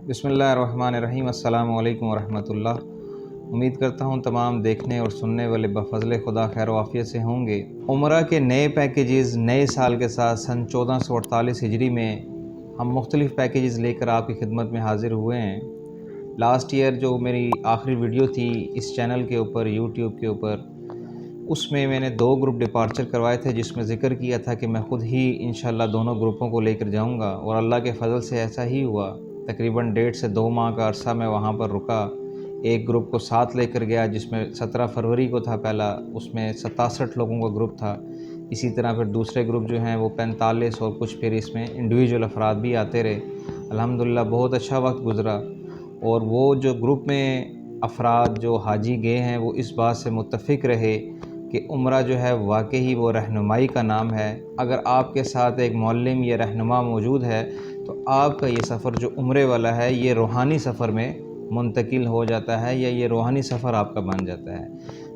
بسم اللہ الرحمن الرحیم۔ السلام علیکم ورحمۃ اللہ۔ امید کرتا ہوں تمام دیکھنے اور سننے والے بفضل خدا خیر و عافیت سے ہوں گے۔ عمرہ کے نئے پیکیجز نئے سال کے ساتھ سن 1448 ہجری میں ہم مختلف پیکیجز لے کر آپ کی خدمت میں حاضر ہوئے ہیں۔ لاسٹ ایئر جو میری آخری ویڈیو تھی اس چینل کے اوپر یوٹیوب کے اوپر، اس میں نے 2 گروپ ڈپارچر کروائے تھے، جس میں ذکر کیا تھا کہ میں خود ہی انشاءاللہ دونوں گروپوں کو لے کر جاؤں گا، اور اللہ کے فضل سے ایسا ہی ہوا۔ تقریباً 1.5 سے 2 ماہ کا عرصہ میں وہاں پر رکا۔ ایک گروپ کو ساتھ لے کر گیا جس میں 17 فروری کو تھا پہلا، اس میں 67 لوگوں کا گروپ تھا۔ اسی طرح پھر دوسرے گروپ جو ہیں وہ 45 اور کچھ پھر اس میں انڈیویجول افراد بھی آتے رہے۔ الحمدللہ بہت اچھا وقت گزرا، اور وہ جو گروپ میں افراد جو حاجی گئے ہیں وہ اس بات سے متفق رہے کہ عمرہ جو ہے واقعی وہ رہنمائی کا نام ہے۔ اگر آپ کے ساتھ ایک معلم یا رہنما موجود ہے تو آپ کا یہ سفر جو عمرے والا ہے یہ روحانی سفر میں منتقل ہو جاتا ہے، یا یہ روحانی سفر آپ کا بن جاتا ہے۔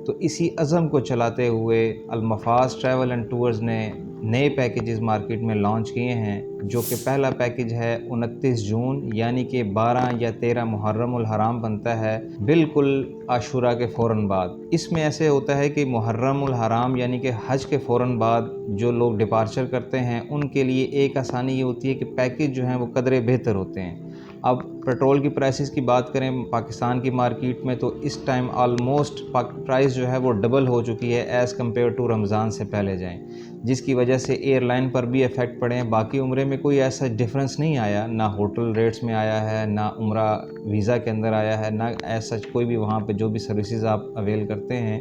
تو اسی عزم کو چلاتے ہوئے المفاز ٹریول اینڈ ٹورز نے نئے پیکیجز مارکیٹ میں لانچ کیے ہیں، جو کہ پہلا پیکیج ہے 29 جون یعنی کہ 12 یا 13 محرم الحرام بنتا ہے، بالکل عاشورہ کے فوراً بعد۔ اس میں ایسے ہوتا ہے کہ محرم الحرام یعنی کہ حج کے فوراً بعد جو لوگ ڈپارچر کرتے ہیں ان کے لیے ایک آسانی یہ ہوتی ہے کہ پیکیج جو ہیں وہ قدرے بہتر ہوتے ہیں۔ اب پیٹرول کی پرائسز کی بات کریں پاکستان کی مارکیٹ میں تو اس ٹائم آلموسٹ پرائس جو ہے وہ ڈبل ہو چکی ہے ایز کمپیئر ٹو رمضان سے پہلے جائیں، جس کی وجہ سے ایئر لائن پر بھی افیکٹ پڑے ہیں۔ باقی عمرے میں کوئی ایسا ڈیفرنس نہیں آیا، نہ ہوٹل ریٹس میں آیا ہے، نہ عمرہ ویزا کے اندر آیا ہے، نہ ایسا کوئی بھی وہاں پہ جو بھی سروسز آپ اویل کرتے ہیں۔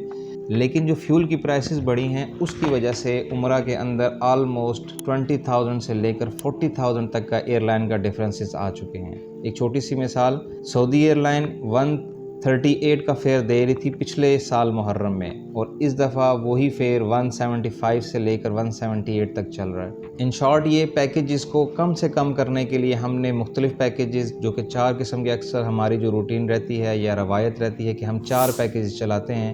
لیکن جو فیول کی پرائسز بڑھی ہیں اس کی وجہ سے عمرہ کے اندر آلموسٹ 20,000 سے لے کر 40,000 تک کا ایئر لائن کا ڈیفرنسز آ چکے ہیں۔ ایک چھوٹی سی مثال، سعودی ایئر لائن 138 کا فیئر دے رہی تھی پچھلے سال محرم میں، اور اس دفعہ وہی فیئر 175 سے لے کر 178 تک چل رہا ہے۔ ان شارٹ یہ پیکیجز کو کم سے کم کرنے کے لیے ہم نے مختلف پیکیجز جو کہ 4 قسم کے اکثر ہماری جو روٹین رہتی ہے یا روایت رہتی ہے کہ ہم 4 پیکیجز چلاتے ہیں،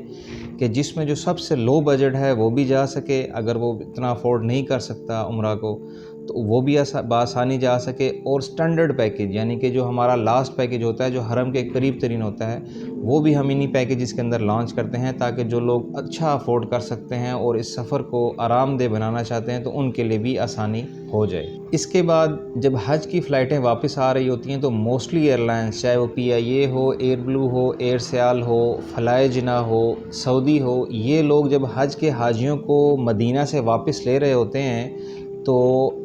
کہ جس میں جو سب سے لو بجٹ ہے وہ بھی جا سکے، اگر وہ اتنا افورڈ نہیں کر سکتا عمرہ کو تو وہ بھی بآسانی جا سکے، اور سٹینڈرڈ پیکیج یعنی کہ جو ہمارا لاسٹ پیکیج ہوتا ہے جو حرم کے قریب ترین ہوتا ہے وہ بھی ہم انہی پیکیجز کے اندر لانچ کرتے ہیں، تاکہ جو لوگ اچھا افورڈ کر سکتے ہیں اور اس سفر کو آرام دہ بنانا چاہتے ہیں تو ان کے لیے بھی آسانی ہو جائے۔ اس کے بعد جب حج کی فلائٹیں واپس آ رہی ہوتی ہیں تو موسٹلی ایئر لائنز چاہے وہ PIA ہو، ایئر بلو ہو، ایئر سیال ہو، فلائی جناح ہو، سعودی ہو، یہ لوگ جب حج کے حاجیوں کو مدینہ سے واپس لے رہے ہوتے ہیں تو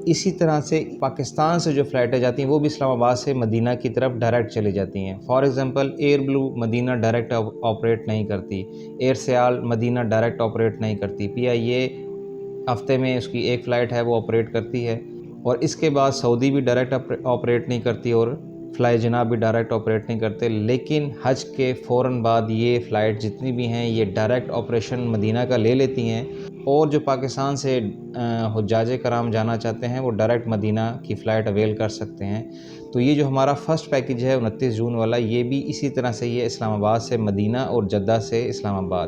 اسی طرح سے پاکستان سے جو فلائٹیں جاتی ہیں وہ بھی اسلام آباد سے مدینہ کی طرف ڈائریکٹ چلی جاتی ہیں۔ For example Airblue Medina direct operate نہیں کرتی، AirSial Medina direct operate نہیں کرتی، PIA ہفتے میں اس کی ایک فلائٹ ہے وہ آپریٹ کرتی ہے، اور اس کے بعد سعودی بھی ڈائریکٹ آپریٹ نہیں کرتی اور فلائی جناح بھی ڈائریکٹ آپریٹ نہیں کرتے۔ لیکن حج کے فوراً بعد یہ فلائٹ جتنی بھی ہیں یہ ڈائریکٹ آپریشن مدینہ کا لے لیتی ہیں، اور جو پاکستان سے حجاج کرام جانا چاہتے ہیں وہ ڈائریکٹ مدینہ کی فلائٹ اویل کر سکتے ہیں۔ تو یہ جو ہمارا فرسٹ پیکیج ہے 29 جون والا، یہ بھی اسی طرح سے یہ اسلام آباد سے مدینہ اور جدہ سے اسلام آباد۔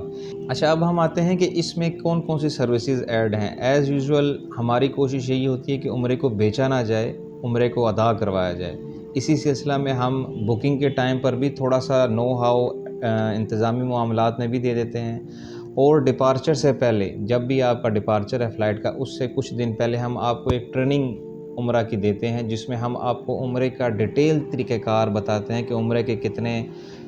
اچھا، اب ہم آتے ہیں کہ اس میں کون کون سی سروسز ایڈ ہیں۔ ایز یوزول ہماری کوشش یہی ہوتی ہے کہ عمرے کو بیچا نہ جائے، عمرے کو ادا کروایا جائے۔ اسی سلسلہ میں ہم بکنگ کے ٹائم پر بھی تھوڑا سا نو ہاؤ انتظامی معاملات میں بھی دے دیتے ہیں، اور ڈپارچر سے پہلے جب بھی آپ کا ڈپارچر ہے فلائٹ کا اس سے کچھ دن پہلے ہم آپ کو ایک ٹریننگ عمرہ کی دیتے ہیں، جس میں ہم آپ کو عمرے کا ڈیٹیل طریقہ کار بتاتے ہیں کہ عمرے کے کتنے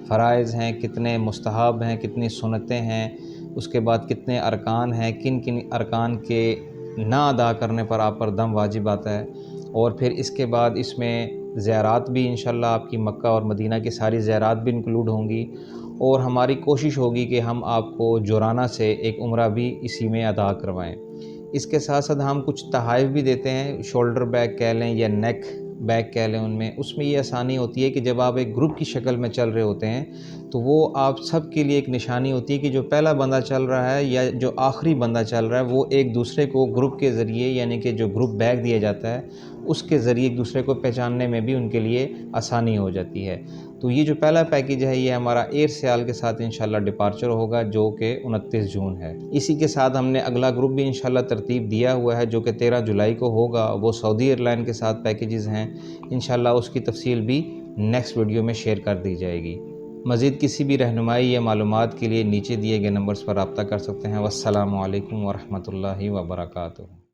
فرائض ہیں، کتنے مستحب ہیں، کتنی سنتیں ہیں، اس کے بعد کتنے ارکان ہیں، کن کن ارکان کے نہ ادا کرنے پر آپ پر دم واجب آتا ہے، اور پھر اس کے بعد اس میں زیارات بھی انشاءاللہ آپ کی مکہ اور مدینہ کی ساری زیارات بھی انکلوڈ ہوں گی، اور ہماری کوشش ہوگی کہ ہم آپ کو جورانہ سے ایک عمرہ بھی اسی میں ادا کروائیں۔ اس کے ساتھ ساتھ ہم کچھ تحائف بھی دیتے ہیں، شولڈر بیگ کہہ لیں یا نیک بیگ کہہ لیں، ان میں اس میں یہ آسانی ہوتی ہے کہ جب آپ ایک گروپ کی شکل میں چل رہے ہوتے ہیں تو وہ آپ سب کے لیے ایک نشانی ہوتی ہے کہ جو پہلا بندہ چل رہا ہے یا جو آخری بندہ چل رہا ہے وہ ایک دوسرے کو گروپ کے ذریعے یعنی کہ جو گروپ بیگ دیا جاتا ہے اس کے ذریعے ایک دوسرے کو پہچاننے میں بھی ان کے لیے آسانی ہو جاتی ہے۔ تو یہ جو پہلا پیکیج ہے یہ ہمارا ایئر سیال کے ساتھ انشاءاللہ ڈپارچر ہوگا جو کہ 29 جون ہے۔ اسی کے ساتھ ہم نے اگلا گروپ بھی انشاءاللہ ترتیب دیا ہوا ہے جو کہ 13 جولائی کو ہوگا، وہ سعودی ایئر لائن کے ساتھ پیکیجز ہیں، انشاءاللہ اس کی تفصیل بھی نیکسٹ ویڈیو میں شیئر کر دی جائے گی۔ مزید کسی بھی رہنمائی یا معلومات کے لیے نیچے دیے گئے نمبرز پر رابطہ کر سکتے ہیں۔ والسلام علیکم ورحمۃ اللہ وبرکاتہ۔